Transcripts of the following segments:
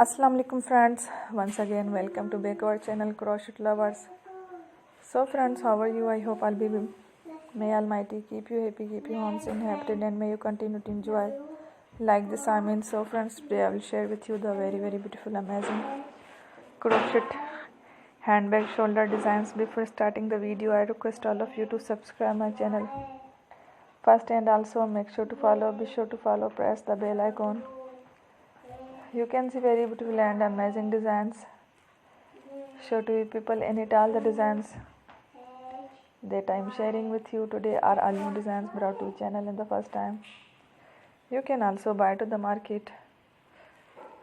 Assalamu alaikum friends, once again welcome to back our channel Crochet Lovers. So friends, how are you? I hope I'll be well. May Almighty keep you happy, keep you homes inhabited, and may you continue to enjoy like this. I mean, so friends, today I will share with you the very beautiful, amazing crochet handbag shoulder designs. Before starting the video, I request all of you to subscribe my channel first, and also be sure to follow, press the bell icon. You can see very beautiful and amazing designs. Show to you people in it. All the designs that I am sharing with you today are all new designs brought to channel in the first time. You can also buy to the market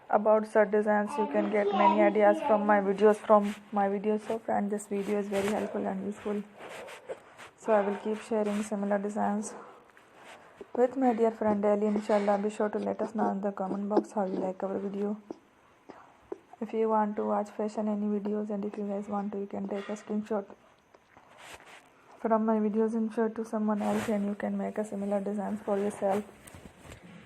about such designs. You can get many ideas from my videos. So friend, this video is very helpful and useful. So I will keep sharing similar designs with my dear friend daily, inshallah. Be sure to let us know in the comment box how you like our video. If you want to watch fashion any videos, and if you guys want to, you can take a screenshot from my videos and share to someone else, and you can make a similar designs for yourself.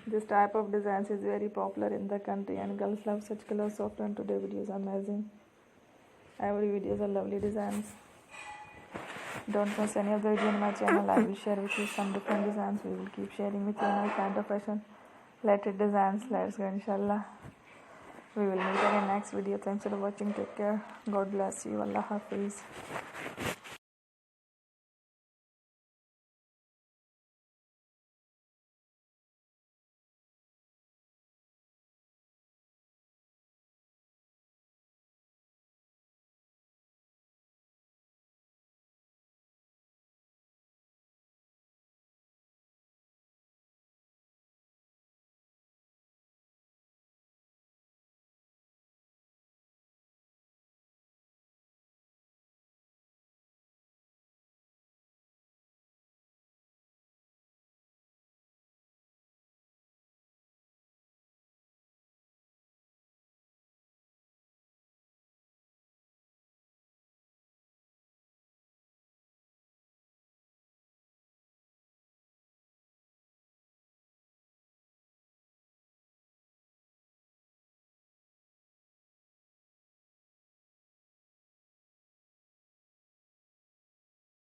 This type of designs is very popular in the country and girls love such colors. So friend, today videos are amazing. Every videos are lovely designs. Don't miss any of the video on my channel. I will share with you some different designs. We will keep sharing with you all kind of fashion related designs. Let's go, inshallah. We will meet again next video. Thanks for watching. Take care. God bless you. Allah Hafiz.